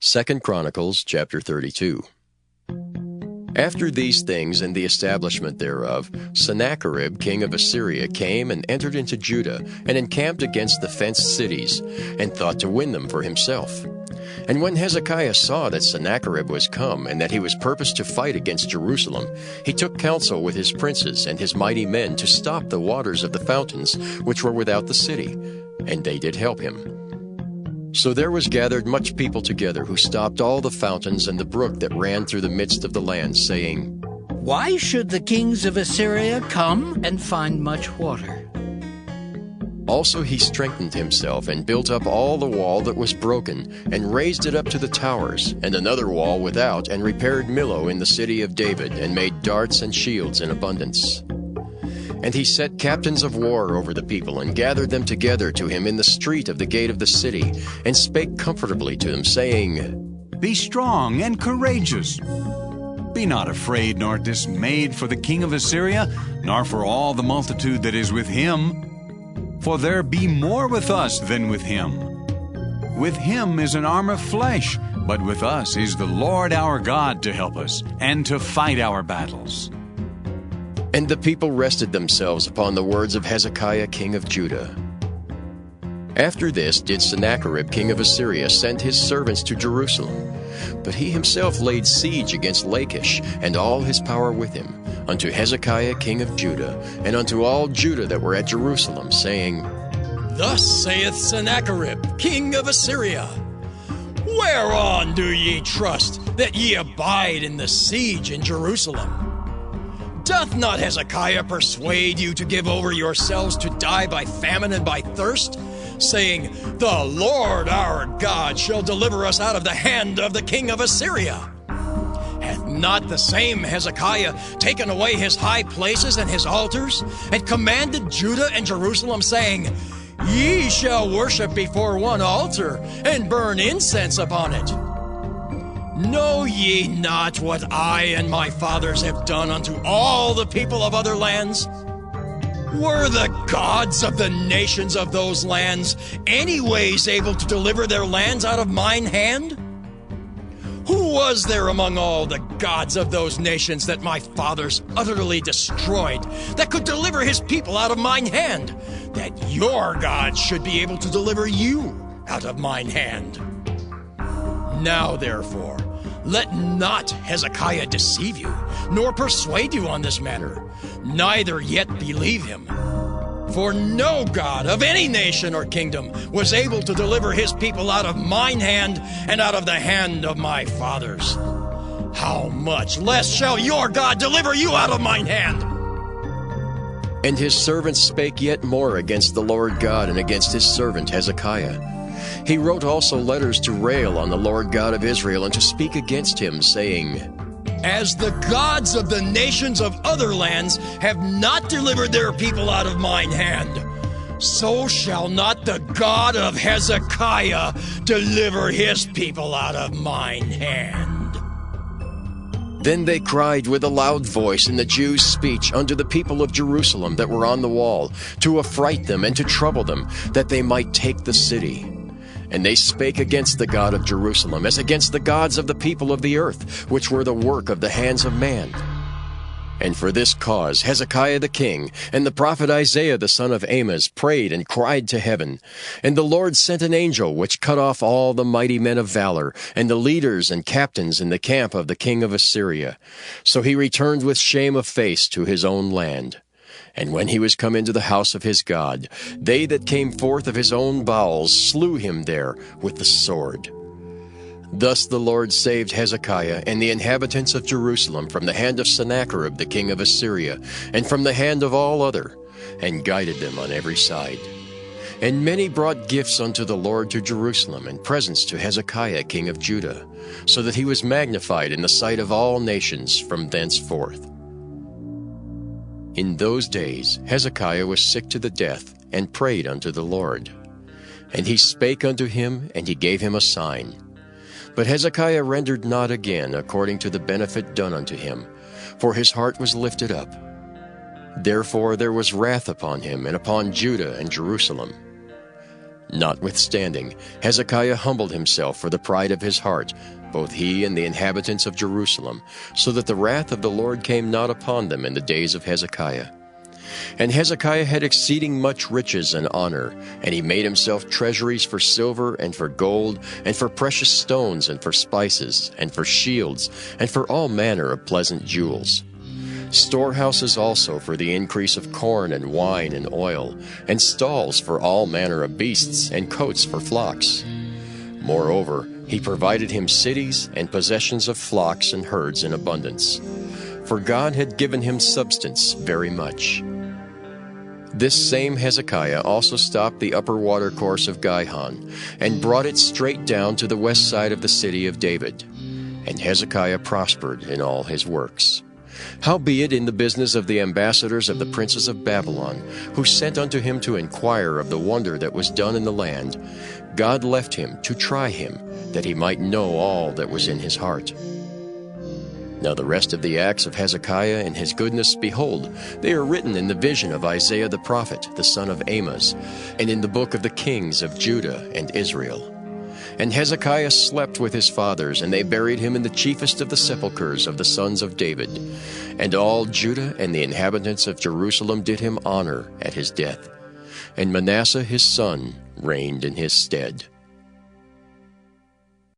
2 Chronicles chapter 32. After these things and the establishment thereof, Sennacherib king of Assyria came and entered into Judah, and encamped against the fenced cities, and thought to win them for himself. And when Hezekiah saw that Sennacherib was come, and that he was purposed to fight against Jerusalem, he took counsel with his princes and his mighty men to stop the waters of the fountains which were without the city, and they did help him. So there was gathered much people together, who stopped all the fountains and the brook that ran through the midst of the land, saying, Why should the kings of Assyria come and find much water? Also he strengthened himself, and built up all the wall that was broken, and raised it up to the towers, and another wall without, and repaired Millo in the city of David, and made darts and shields in abundance. And he set captains of war over the people, and gathered them together to him in the street of the gate of the city, and spake comfortably to them, saying, Be strong and courageous. Be not afraid nor dismayed for the king of Assyria, nor for all the multitude that is with him. For there be more with us than with him. With him is an arm of flesh, but with us is the Lord our God to help us, and to fight our battles. And the people rested themselves upon the words of Hezekiah king of Judah. After this did Sennacherib king of Assyria send his servants to Jerusalem. But he himself laid siege against Lachish, and all his power with him, unto Hezekiah king of Judah, and unto all Judah that were at Jerusalem, saying, Thus saith Sennacherib king of Assyria, Whereon do ye trust, that ye abide in the siege in Jerusalem? Doth not Hezekiah persuade you to give over yourselves to die by famine and by thirst, saying, The Lord our God shall deliver us out of the hand of the king of Assyria? Hath not the same Hezekiah taken away his high places and his altars, and commanded Judah and Jerusalem, saying, Ye shall worship before one altar, and burn incense upon it? Know ye not what I and my fathers have done unto all the people of other lands? Were the gods of the nations of those lands anyways able to deliver their lands out of mine hand? Who was there among all the gods of those nations that my fathers utterly destroyed, that could deliver his people out of mine hand, that your God should be able to deliver you out of mine hand? Now therefore, let not Hezekiah deceive you, nor persuade you on this matter, neither yet believe him. For no God of any nation or kingdom was able to deliver his people out of mine hand and out of the hand of my fathers. How much less shall your God deliver you out of mine hand? And his servants spake yet more against the Lord God and against his servant Hezekiah. He wrote also letters to rail on the Lord God of Israel, and to speak against him, saying, As the gods of the nations of other lands have not delivered their people out of mine hand, so shall not the God of Hezekiah deliver his people out of mine hand. Then they cried with a loud voice in the Jews' speech unto the people of Jerusalem that were on the wall, to affright them and to trouble them, that they might take the city. And they spake against the God of Jerusalem, as against the gods of the people of the earth, which were the work of the hands of man. And for this cause Hezekiah the king, and the prophet Isaiah the son of Amoz, prayed and cried to heaven. And the Lord sent an angel, which cut off all the mighty men of valor, and the leaders and captains in the camp of the king of Assyria. So he returned with shame of face to his own land. And when he was come into the house of his God, they that came forth of his own bowels slew him there with the sword. Thus the Lord saved Hezekiah and the inhabitants of Jerusalem from the hand of Sennacherib the king of Assyria, and from the hand of all other, and guided them on every side. And many brought gifts unto the Lord to Jerusalem, and presents to Hezekiah king of Judah, so that he was magnified in the sight of all nations from thenceforth. In those days Hezekiah was sick to the death, and prayed unto the Lord. And he spake unto him, and he gave him a sign. But Hezekiah rendered not again according to the benefit done unto him, for his heart was lifted up. Therefore there was wrath upon him, and upon Judah and Jerusalem. Notwithstanding, Hezekiah humbled himself for the pride of his heart, both he and the inhabitants of Jerusalem, so that the wrath of the Lord came not upon them in the days of Hezekiah. And Hezekiah had exceeding much riches and honor, and he made himself treasuries for silver and for gold, and for precious stones, and for spices, and for shields, and for all manner of pleasant jewels. Storehouses also for the increase of corn and wine and oil, and stalls for all manner of beasts, and coats for flocks. Moreover, he provided him cities and possessions of flocks and herds in abundance. For God had given him substance very much. This same Hezekiah also stopped the upper watercourse of Gihon, and brought it straight down to the west side of the city of David. And Hezekiah prospered in all his works. Howbeit in the business of the ambassadors of the princes of Babylon, who sent unto him to inquire of the wonder that was done in the land, God left him to try him, that he might know all that was in his heart. Now the rest of the acts of Hezekiah and his goodness, behold, they are written in the vision of Isaiah the prophet, the son of Amoz, and in the book of the kings of Judah and Israel. And Hezekiah slept with his fathers, and they buried him in the chiefest of the sepulchres of the sons of David. And all Judah and the inhabitants of Jerusalem did him honor at his death. And Manasseh his son reigned in his stead.